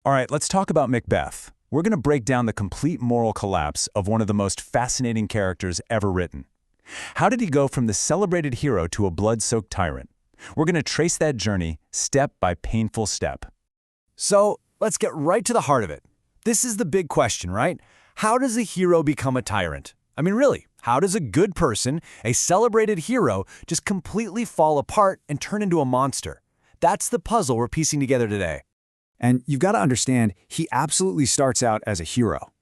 All right, let's talk about Macbeth. We're going to break down the complete moral collapse of one of the most fascinating characters ever written. How did he go from the celebrated hero to a blood-soaked tyrant? We're going to trace that journey step by painful step. So, let's get right to the heart of it. This is the big question, right? How does a hero become a tyrant? I mean, really, how does a good person, a celebrated hero, just completely fall apart and turn into a monster? That's the puzzle we're piecing together today. And you've got to understand, he absolutely starts out as a hero.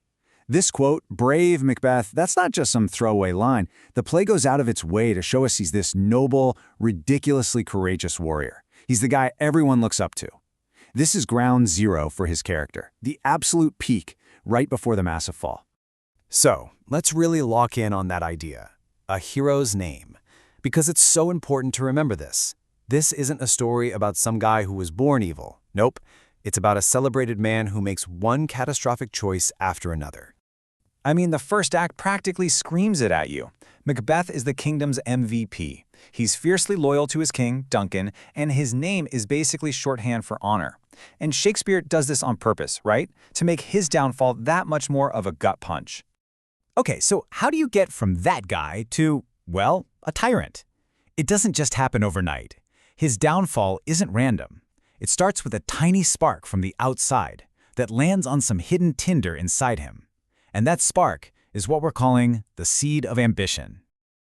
This quote, "Brave Macbeth," that's not just some throwaway line. The play goes out of its way to show us he's this noble, ridiculously courageous warrior. He's the guy everyone looks up to. This is ground zero for his character, the absolute peak, right before the massive fall. So, let's really lock in on that idea, a hero's name, because it's so important to remember this. This isn't a story about some guy who was born evil. Nope. It's about a celebrated man who makes one catastrophic choice after another. I mean, the first act practically screams it at you. Macbeth is the kingdom's MVP. He's fiercely loyal to his king, Duncan, and his name is basically shorthand for honor. And Shakespeare does this on purpose, right? To make his downfall that much more of a gut punch. Okay, so how do you get from that guy to, well, a tyrant? It doesn't just happen overnight. His downfall isn't random. It starts with a tiny spark from the outside that lands on some hidden tinder inside him. And that spark is what we're calling the seed of ambition.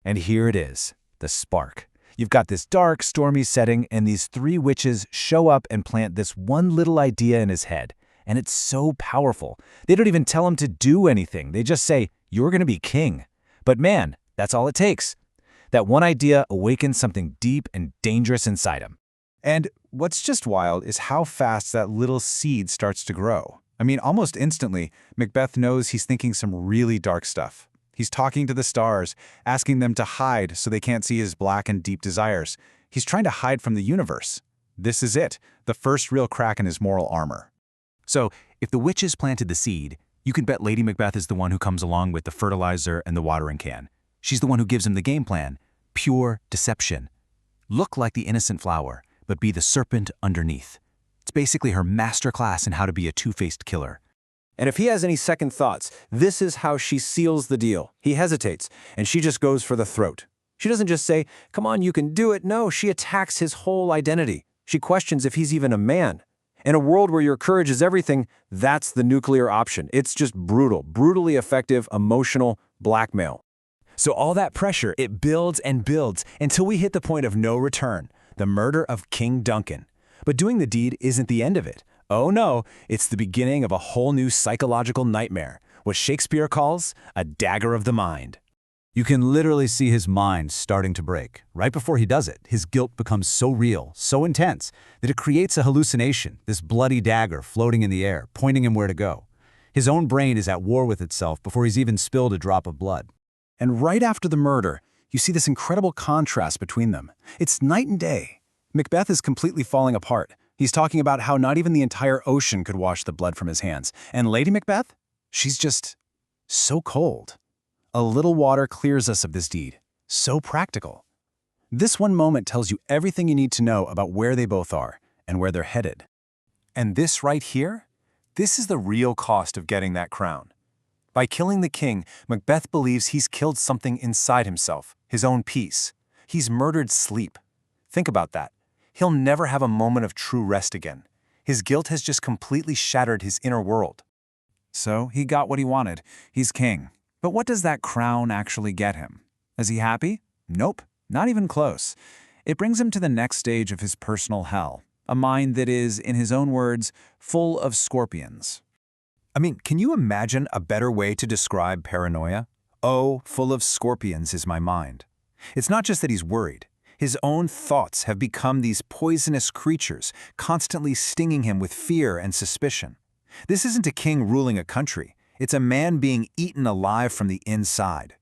And here it is, the spark. You've got this dark, stormy setting, and these three witches show up and plant this one little idea in his head. And it's so powerful. They don't even tell him to do anything. They just say, "You're going to be king." But man, that's all it takes. That one idea awakens something deep and dangerous inside him. And what's just wild is how fast that little seed starts to grow. I mean, almost instantly, Macbeth knows he's thinking some really dark stuff. He's talking to the stars, asking them to hide so they can't see his black and deep desires. He's trying to hide from the universe. This is it, the first real crack in his moral armor. So, if the witches planted the seed, you can bet Lady Macbeth is the one who comes along with the fertilizer and the watering can. She's the one who gives him the game plan. Pure deception. Look like the innocent flower, but be the serpent underneath. It's basically her master class in how to be a two-faced killer. And if he has any second thoughts, this is how she seals the deal. He hesitates, and she just goes for the throat. She doesn't just say, "Come on, you can do it." No, she attacks his whole identity. She questions if he's even a man. In a world where your courage is everything, that's the nuclear option. It's just brutal, brutally effective, emotional blackmail. So all that pressure, it builds and builds until we hit the point of no return, the murder of King Duncan. But doing the deed isn't the end of it. Oh no, it's the beginning of a whole new psychological nightmare, what Shakespeare calls a dagger of the mind. You can literally see his mind starting to break. Right before he does it, his guilt becomes so real, so intense, that it creates a hallucination, this bloody dagger floating in the air, pointing him where to go. His own brain is at war with itself before he's even spilled a drop of blood. And right after the murder, you see this incredible contrast between them. It's night and day. Macbeth is completely falling apart. He's talking about how not even the entire ocean could wash the blood from his hands. And Lady Macbeth? She's just so cold. A little water clears us of this deed. So practical. This one moment tells you everything you need to know about where they both are and where they're headed. And this right here? This is the real cost of getting that crown. By killing the king, Macbeth believes he's killed something inside himself, his own peace. He's murdered sleep. Think about that. He'll never have a moment of true rest again. His guilt has just completely shattered his inner world. So he got what he wanted. He's king. But what does that crown actually get him? Is he happy? Nope, not even close. It brings him to the next stage of his personal hell, a mind that is, in his own words, full of scorpions. I mean, can you imagine a better way to describe paranoia? Oh, full of scorpions is my mind. It's not just that he's worried. His own thoughts have become these poisonous creatures, constantly stinging him with fear and suspicion. This isn't a king ruling a country. It's a man being eaten alive from the inside.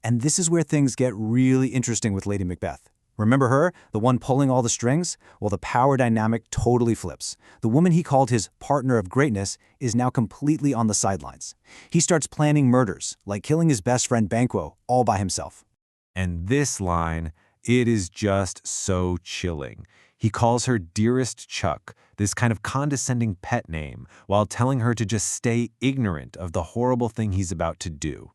And this is where things get really interesting with Lady Macbeth. Remember her, the one pulling all the strings? Well, the power dynamic totally flips. The woman he called his partner of greatness is now completely on the sidelines. He starts planning murders, like killing his best friend Banquo, all by himself. And this line, it is just so chilling. He calls her Dearest Chuck, this kind of condescending pet name, while telling her to just stay ignorant of the horrible thing he's about to do.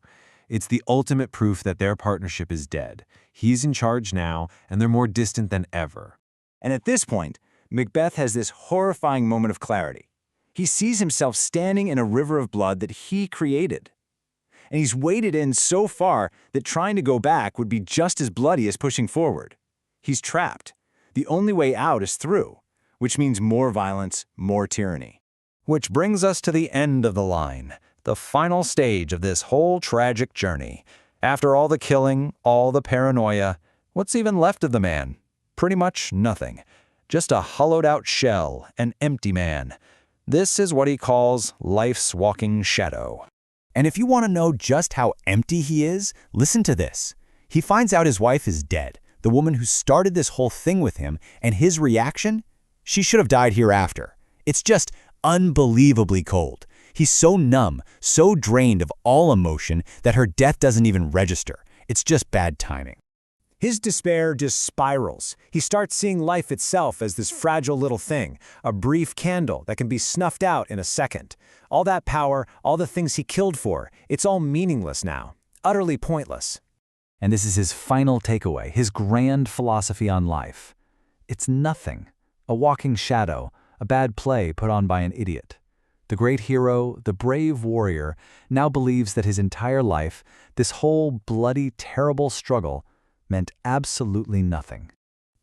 It's the ultimate proof that their partnership is dead. He's in charge now, and they're more distant than ever. And at this point, Macbeth has this horrifying moment of clarity. He sees himself standing in a river of blood that he created. And he's waded in so far that trying to go back would be just as bloody as pushing forward. He's trapped. The only way out is through, which means more violence, more tyranny. Which brings us to the end of the line, the final stage of this whole tragic journey. After all the killing, all the paranoia, what's even left of the man? Pretty much nothing. Just a hollowed-out shell, an empty man. This is what he calls life's walking shadow. And if you want to know just how empty he is, listen to this. He finds out his wife is dead, the woman who started this whole thing with him, and his reaction? She should have died hereafter. It's just unbelievably cold. He's so numb, so drained of all emotion that her death doesn't even register. It's just bad timing. His despair just spirals. He starts seeing life itself as this fragile little thing, a brief candle that can be snuffed out in a second. All that power, all the things he killed for, it's all meaningless now, utterly pointless. And this is his final takeaway, his grand philosophy on life. It's nothing, a walking shadow, a bad play put on by an idiot. The great hero, the brave warrior, now believes that his entire life, this whole bloody, terrible struggle, meant absolutely nothing.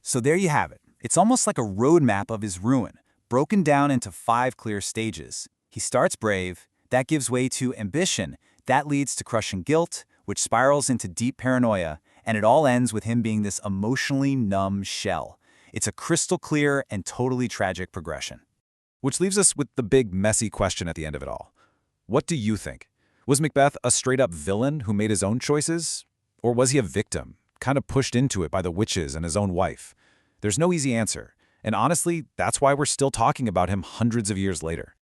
So there you have it. It's almost like a roadmap of his ruin, broken down into 5 clear stages. He starts brave, that gives way to ambition, that leads to crushing guilt, which spirals into deep paranoia, and it all ends with him being this emotionally numb shell. It's a crystal clear and totally tragic progression. Which leaves us with the big, messy question at the end of it all. What do you think? Was Macbeth a straight-up villain who made his own choices? Or was he a victim, kind of pushed into it by the witches and his own wife? There's no easy answer, and honestly, that's why we're still talking about him hundreds of years later.